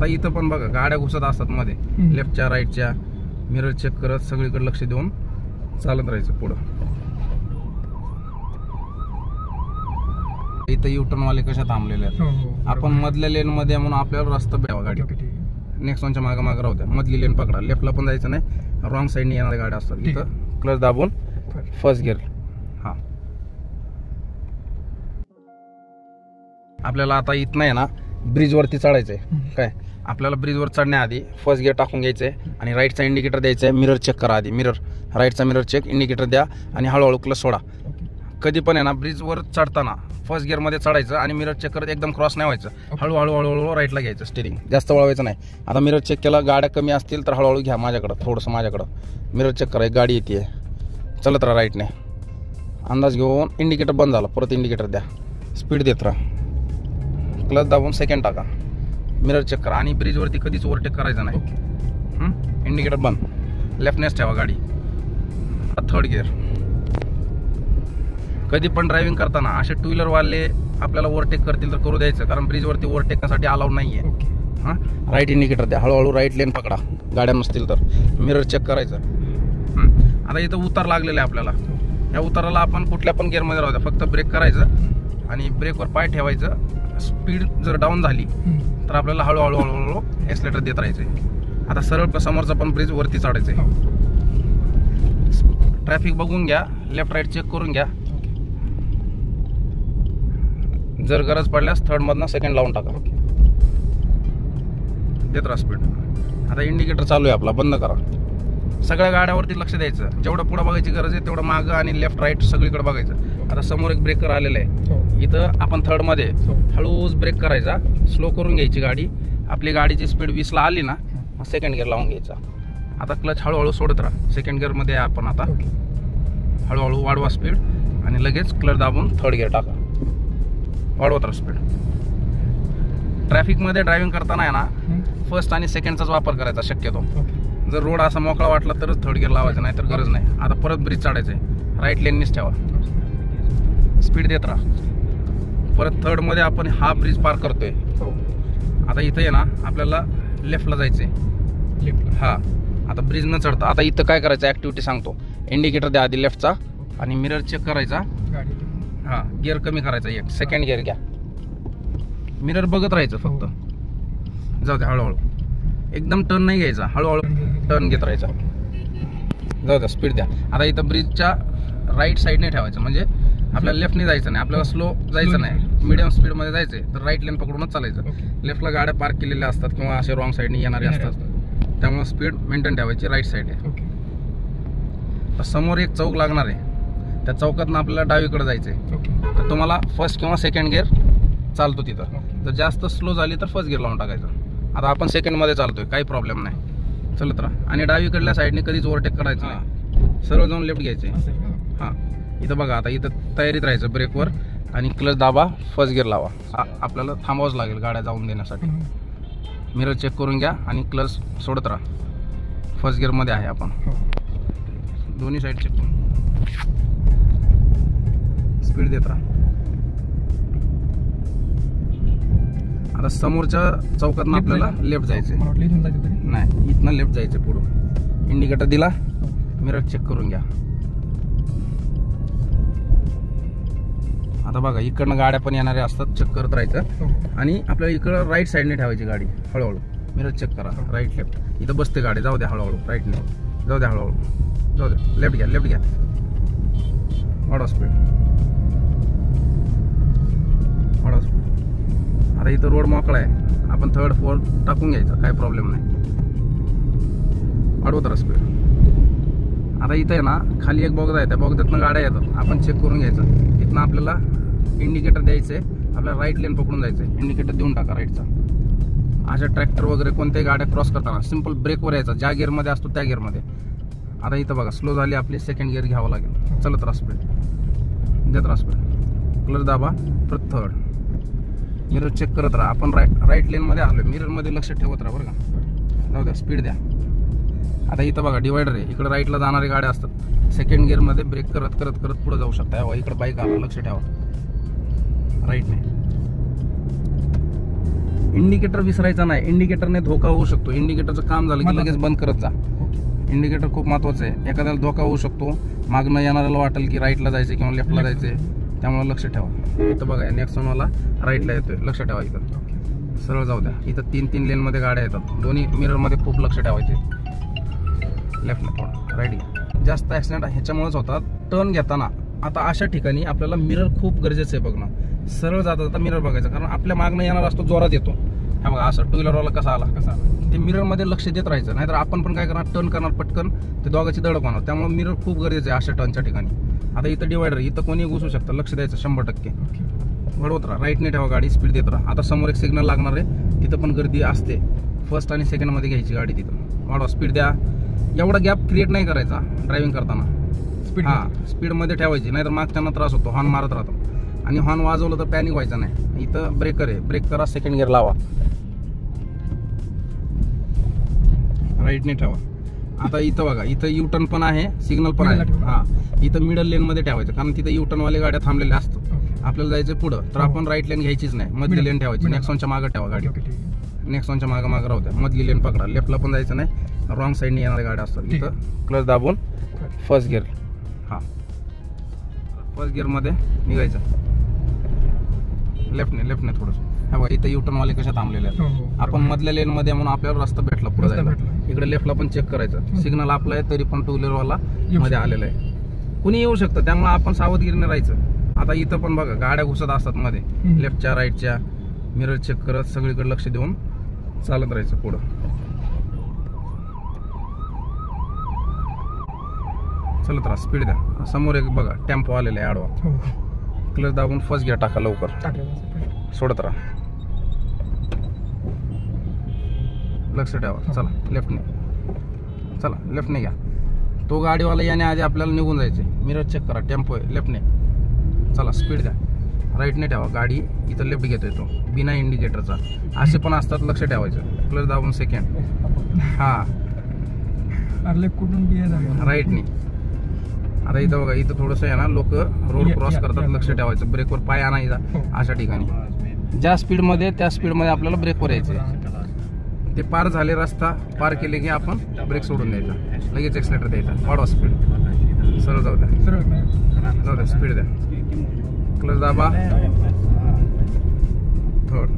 आता इथं पण बघा गाड्या घुसत असतात मध्ये, लेफ्टच्या राईटच्या, मिरर चेक करत सगळीकडे लक्ष देऊन चालत राहायचं पुढं. इथं युटर्न वाले कशा थांबलेले आहेत, आपण मधल्या लेन मध्ये म्हणून आपल्याला रस्ता द्यावा गाडी. नेक्स्ट वनच्या मागे मागे राहू द्या, मधली लेन पकडा, लेफ्टला पण जायचं नाही, रॉंग साईडने येणाऱ्या गाड्या असतात. इथं क्लच दाबून फर्स्ट गिअर. हा आपल्याला आता इथं आहे ना ब्रिज वरती चढायचंय. काय आपल्याला ब्रिज वर चढण्याआधी फर्स्ट गिअर टाकून घ्यायचंय आणि राईटचा इंडिकेटर द्यायचा. मिरर चेक करा आधी, मिरर राईटचा मिरर चेक, इंडिकेटर द्या आणि हळूहळू क्लच सोडा. कधी पण आहे ना ब्रिजवर चढताना फर्स्ट गिअरमध्ये चढायचं आणि मिरर चेक करत एकदम क्रॉस नाही व्हायचं, हळूहळू हळूहळू राईटला घ्यायचं, स्टिअरिंग जास्त वळवायचं नाही. आता मिरर चेक केला, गाड्या कमी असतील तर हळूहळू घ्या माझ्याकडं, थोडंसं माझ्याकडं मिरर चेक करा, एक गाडी येते, चलत राहा राईटने, अंदाज घेऊन इंडिकेटर बंद झाला, परत इंडिकेटर द्या, स्पीड देत राहा, क्लच दाबून सेकंड टाका, मिरर चेक करा आणि ब्रिजवरती कधीच ओव्हरटेक करायचं नाही. इंडिकेटर बंद, लेफ्टनेच ठेवा गाडी. Third gear. कधी पण ड्रायव्हिंग करताना असे टू व्हीलर वाले आपल्याला ओव्हरटेक करतील तर करू द्यायचं, कारण ब्रिजवरती ओव्हरटेक करण्यासाठी अलाउड नाही आहे. हां राईट इंडिकेटर द्या, हळूहळू राईट लेन पकडा, गाड्या नसतील तर मिरर चेक करायचं. आता इथं उतार लागलेला आहे आपल्याला, या उताराला आपण कुठल्या पण गिअरमध्ये राहू द्या, फक्त ब्रेक करायचं आणि ब्रेकवर पाय ठेवायचं. स्पीड जर डाऊन झाली तर आपल्याला हळूहळू हळूहळू एक्सलेटर देत राहायचं. आता सरळ समोरचा पण ब्रिज वरती चढायचं आहे. ट्रॅफिक बघून घ्या, लेफ्ट राईट चेक करून घ्या, जर गरज पडल्यास थर्ड मधनं सेकंड लावून टाका, देत राहा स्पीड. आता इंडिकेटर चालू आहे आपला, बंद करा. सगळ्या गाड्यावरती लक्ष द्यायचं, जेवढं पुढे बघायची गरज आहे तेवढं मागं आणि लेफ्ट राईट सगळीकडे बघायचं. आता समोर एक ब्रेकर आलेला आहे, इथं आपण थर्ड मध्ये हळूच ब्रेक करायचा, स्लो करून घ्यायची गाडी. आपली गाडीची स्पीड 20ला आली ना मग सेकंड गिअर लावून घ्यायचा. आता क्लच हळूहळू सोडत राहा, सेकंड गिअर मध्ये आपण आता हळूहळू वाढवा स्पीड आणि लगेच क्लच दाबून थर्ड गिअर टाका, वाढवत राहा स्पीड. ट्रॅफिकमध्ये ड्रायव्हिंग करताना आहे ना फर्स्ट आणि सेकंडचाच वापर करायचा शक्यतो. जर रोड असा मोकळा वाटला तरच थर्ड गिअर लावायचा, नाही तर गरज नाही. आता परत ब्रिज चढायचं आहे, राईट लेननीच ठेवा, स्पीड देत राहा. परत थर्ड मध्ये आपण हा ब्रिज पार करतोय. आता इथं आहे ना आपल्याला लेफ्टला जायचंय. हा आता ब्रिज न चढता आता इथं काय करायचं ऍक्टिव्हिटी सांगतो. इंडिकेटर द्या आधी लेफ्टचा आणि मिरर चेक करायचा. हा गिअर कमी करायचा, एक सेकंड गिअर घ्या, मिरर बघत राहायचं फक्त, जाऊ द्या हळूहळू, एकदम टर्न नाही घ्यायचा, हळूहळू टर्न घेत राहायचा, जाऊ द्या स्पीड द्या. आता इथं ब्रिजच्या राईट साईडने ठेवायचं, म्हणजे आपल्याला लेफ्टने जायचं नाही, आपल्याला स्लो जायचं नाही, मिडियम स्पीडमध्ये जायचंय तर राईट लेन पकडूनच चालायचं. लेफ्टला गाड्या पार्क केलेल्या असतात किंवा असे रॉंग साईडने येणारे असतात, त्यामुळे स्पीड मेंटेन ठेवायची राईट साईडने. तर समोर एक चौक लागणार आहे, त्या चौकातनं आपल्याला डावीकडे जायचंय. तर तुम्हाला फर्स्ट किंवा सेकंड गिअर चालतो तिथं. जर जास्त स्लो झाली तर फर्स्ट गिअर लावून टाकायचं. आता आपण सेकंडमध्ये चालतोय, काही प्रॉब्लेम नाही, चलत राहा. आणि डावीकडल्या साईडने कधीच ओव्हरटेक करायचं नाही, सरळ जाऊन लेफ्ट घ्यायचे. हां इथं बघा, आता इथं तयारीत राहायचं ब्रेकवर आणि क्लच दाबा, फर्स्ट गिअर लावा. आपल्याला थांबावंच लागेल गाड्या जाऊन देण्यासाठी. मिरर चेक करून घ्या आणि क्लच सोडत राहा. फर्स्ट गिअरमध्ये आहे आपण, दोन्ही साईड चेक करून स्पीड देत राहा. आता समोरच्या चौकातनं आपल्याला लेफ्ट जायचंय, नाही इथनं लेफ्ट जायचं पुढं. इंडिकेटर दिला, मिरर चेक करून घ्या. आता बघा इकडनं गाड्या पण येणाऱ्या असतात, चेक करत राहायचं आणि आपल्याला इकडं राईट साईडने ठेवायची गाडी. हळूहळू मिरर चेक करा, राईट लेफ्ट, इथं बसते गाडी, जाऊ द्या हळूहळू, राईटने जाऊ द्या, हळूहळू जाऊ द्या, लेफ्ट घ्या, लेफ्ट घ्या, वाढवा स्पीड, वाढवा स्पीड. आता इथं रोड मोकळा आहे, आपण थर्ड फोर्थ टाकून घ्यायचं, काही प्रॉब्लेम नाही, वाढवत राहा स्पीड. आता इथं आहे ना खाली एक बोगदा आहे, त्या बोगद्यातनं गाड्या येतात, आपण चेक करून घ्यायचं. इथनं आपल्याला इंडिकेटर द्यायचं आहे, आपल्याला राईट लेन पकडून जायचं आहे, इंडिकेटर देऊन टाका राईटचा. अशा ट्रॅक्टर वगैरे कोणत्याही गाड्या क्रॉस करताना सिंपल ब्रेकवर यायचा, ज्या गिअरमध्ये असतो त्या गिअरमध्ये. आता इथं बघा स्लो झाली आपली, सेकंड गिअर घ्यावं लागेल, चलत राहा स्पीड, देत राहा स्पीड, क्लच दाबा, परत थर्ड. मिरर चेक करत राहा, आपण राईट लेनमध्ये आलो, मिररमध्ये लक्ष ठेवत राहा बरं का, जाऊ द्या स्पीड द्या. आता इथं बघा डिवायडर आहे, इकडे राईटला जाणारे गाड्या असतात, सेकंड गिअरमध्ये ब्रेक करत करत करत पुढे जाऊ शकता. इकडे बाईक आला, लक्ष ठेवा राईटने, इंडिकेटर विसरायचा नाही, इंडिकेटरने धोका होऊ शकतो. इंडिकेटरचं काम झालं की लगेच बंद करत जा. इंडिकेटर खूप महत्वाचं आहे. एखाद्याला धोका होऊ शकतो, मागणं येणाऱ्याला वाटेल की राईटला जायचं किंवा लेफ्टला जायचंय, त्यामुळे लक्ष ठेवा. इथं बघा नेक्सॉनवाला राईटला येतोय, लक्ष ठेवा. इथं सरळ जाऊ द्या. इथं 3 लेन मध्ये गाड्या येतात, दोन्ही मिरर मध्ये खूप लक्ष ठेवायचे. लेफ्टला थोडं राईट घ्या. जास्त ऍक्सिडेंट ह्याच्यामुळेच होतात टर्न घेताना. आता अशा ठिकाणी आपल्याला मिरर खूप गरजेचं आहे बघणं. सरळ जाता जाता मिरर बघायचं, कारण आपल्या मागणं येणार असतो, जोरात येतो. हा बघा असं 2 व्हीलरवाला कसा आला, ते मिरर मध्ये लक्ष देत राहायचं. नाहीतर आपण पण काय करणार, टर्न करणार पटकन, ते दोघांची धडक होणार. त्यामुळे मिरर खूप गरजेचं आहे अशा टर्नच्या ठिकाणी. आता इथं डिवायडर, इथं कोणी घुसू शकतं, लक्ष द्यायचं 100%. वळवत राहा, राईटने ठेवा गाडी, स्पीड देत राहा. आता समोर एक सिग्नल लागणार आहे, तिथं पण गर्दी असते. फर्स्ट आणि सेकंड मध्ये घ्यायची गाडी, तिथं वाढवा, स्पीड द्या. एवढा गॅप क्रिएट नाही करायचा ड्रायव्हिंग करताना. स्पीड मध्ये ठेवायची, नाहीतर मागच्यांना त्रास होतो, हॉर्न मारत राहतो. आणि हॉर्न वाजवलं तर पॅनिक व्हायचं नाही. इथं ब्रेकर आहे, ब्रेक करा, सेकंड गिअर लावा, राईटने ठेवा. आता इथं बघा, इथं युटर्न पण आहे, सिग्नल पण आहे. हा, इथं मिडल लेन मध्ये ठेवायचं, कारण तिथं युटर्न वाले गाड्या थांबलेल्या असतात. आपल्याला जायचं पुढं, तर आपण राईट लेन घ्यायचीच नाही, मधली लेन ठेवायची. नेक्सॉनच्या मागे ठेवा गाडी, नेक्सॉनच्या मागे राहू द्या. मधली लेन पकडा, लेफ्टला पण जायचं नाही, रॉंग साईडने येणाऱ्या गाड्या असतात. इथं क्लच दाबून फर्स्ट गिअर, हा फर्स्ट गिअर मध्ये निघायचं. लेफ्टने थोडंसं. हा बघा इथं युटर्न वाले कशा थांबलेले आहेत. आपण मधल्या लेन मध्ये म्हणून आपल्याला रस्ता भेटला पुढे जायला. इकडे लेफ्टला पण चेक करायचं, सिग्नल आपला आहे तरी पण 2 व्हीलरवाला मध्ये आलेला आहे. कुणी येऊ शकतं, त्यामुळे आपण सावधगिरीने राहायचं. आता इथं पण बघा गाड्या घुसत असतात मध्ये, लेफ्टच्या राईटच्या. मिरर चेक करत सगळीकडे लक्ष देऊन चालत राहायचं पुढं. चलत राहा, स्पीड द्या. समोर एक बघा टेम्पो आलेला आहे आडवा, क्लच दाबून फर्स्ट गिअर टाका, लवकर सोडत राहा, लक्ष ठेवा. चला लेफ्टने घ्या. तो गाडीवाला येण्याआधी आपल्याला निघून जायचे. मिरर चेक करा, टेम्पो आहे, लेफ्टने. चला स्पीड द्या, राईटने ठेवा गाडी. इथं लेफ्ट घेतोय तो बिना इंडिकेटरचा. असे पण असतात, लक्ष ठेवायचं. क्लच दाबून सेकंड, हा राईटने. आता इथं बघा, इथं थोडंसं आहे ना, लोक रोड क्रॉस करतात, लक्ष ठेवायचं. ब्रेकवर पाय आणायचा अशा ठिकाणी. ज्या स्पीडमध्ये त्या स्पीडमध्ये आपल्याला ब्रेकवर यायचं. ते पार झाले, रस्ता पार केले की आपण ब्रेक सोडून द्यायचा, लगेच एक्सलेटर द्यायचा, वाढवा स्पीड. सरळ जाऊ द्या, स्पीड द्या. क्लच दाबा, थर्ड.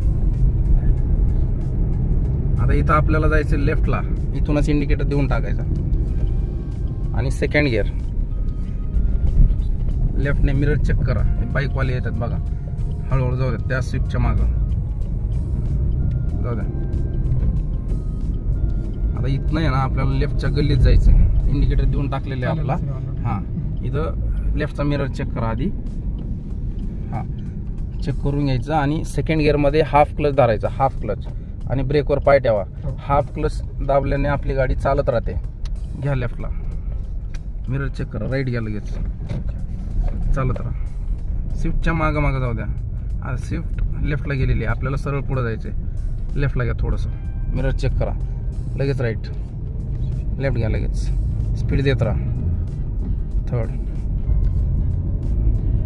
आता इथं आपल्याला जायचं लेफ्टला, इथूनच इंडिकेटर देऊन टाकायचा. आणि सेकंड गिअर, लेफ्टने मिरर चेक करा. बाईकवाले येतात बघा, हळूहळू जाऊ द्या, त्या स्विफ्टच्या मागं जाऊ द्या. आता इथनं आहे ना आपल्याला लेफ्टच्या गल्लीत जायचं. इंडिकेटर देऊन टाकलेलं आहे आपला. हा, इथं लेफ्टचा मिरर चेक करा आधी, हा चेक करून घ्यायचा. आणि सेकंड गिअरमध्ये हाफ क्लच धरायचा, हाफ क्लच, आणि ब्रेकवर पाय ठेवा. हाफ क्लच दाबल्याने आपली गाडी चालत राहते. घ्या लेफ्टला, मिरर चेक करा, राईट घ्या, लगेच चालत राहा. स्विफ्टच्या मागं जाऊ द्या. स्विफ्ट लेफ्टला गेलेली आहे, आपल्याला सरळ पुढे जायचं आहे. लेफ्टला घ्या थोडंसं, मिरर चेक करा, लगेच राईट, लेफ्ट घ्या, लगेच स्पीड देत राहा. थर्ड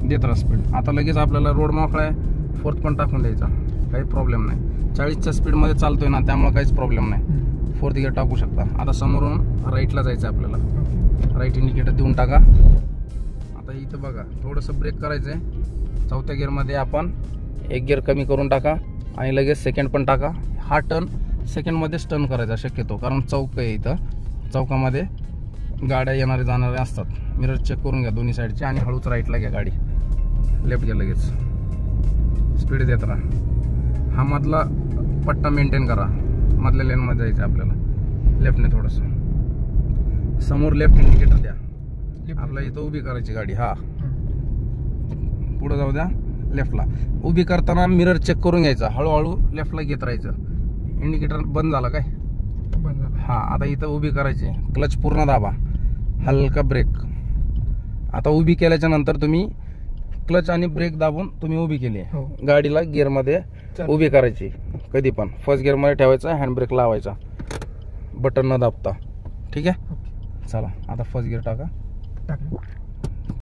देत राहा स्पीड. आता लगेच आपल्याला रोड मोकळा आहे, फोर्थ पण टाकून द्यायचा, काही प्रॉब्लेम नाही. 40च्या स्पीडमध्ये चालतोय ना, त्यामुळे काहीच प्रॉब्लेम नाही. फोर्थ गिअर टाकू शकता. आता समोरून राईटला जायचं आपल्याला, राईट इंडिकेटर देऊन टाका. आता इथं बघा थोडंसं ब्रेक करायचं आहे. 4थ्या गिअरमध्ये आपण 1 गिअर कमी करून टाका आणि लगेच सेकंड पण टाका. हा टर्न सेकंडमध्येच टर्न करायचा शक्यतो, कारण चौक आहे इथं. चौकामध्ये गाड्या येणारे जाणारे असतात. मिरर चेक करून घ्या दोन्ही साईडचे आणि हळूच राईटला घ्या गाडी, लेफ्ट घ्या, लगेच स्पीड देत राहा. हा मधला पट्टा मेंटेन करा, मधल्या लेनमध्ये जायचं आपल्याला. लेफ्टने थोडंसं समोर लेफ्ट इंडिकेटर द्या. आपला इथं उभी करायची गाडी, हा पुढे जाऊ द्या. लेफ्टला उभी करताना मिरर चेक करून घ्यायचा, हळूहळू लेफ्टला घेत राहायचं. इंडिकेटर बंद झाला काय, बंद झाला. हा, आता इथं उभी करायची, क्लच पूर्ण दाबा, हलका ब्रेक. आता उभी केल्याच्या नंतर तुम्ही क्लच आणि ब्रेक दाबून तुम्ही उभी केली. गाडीला गिअरमध्ये उभी करायची. कधी पण फर्स्ट गिअरमध्ये ठेवायचा, हँड ब्रेक लावायचा, बटन न दाबता. ठीक आहे, चला आता फर्स्ट गिअर टाका.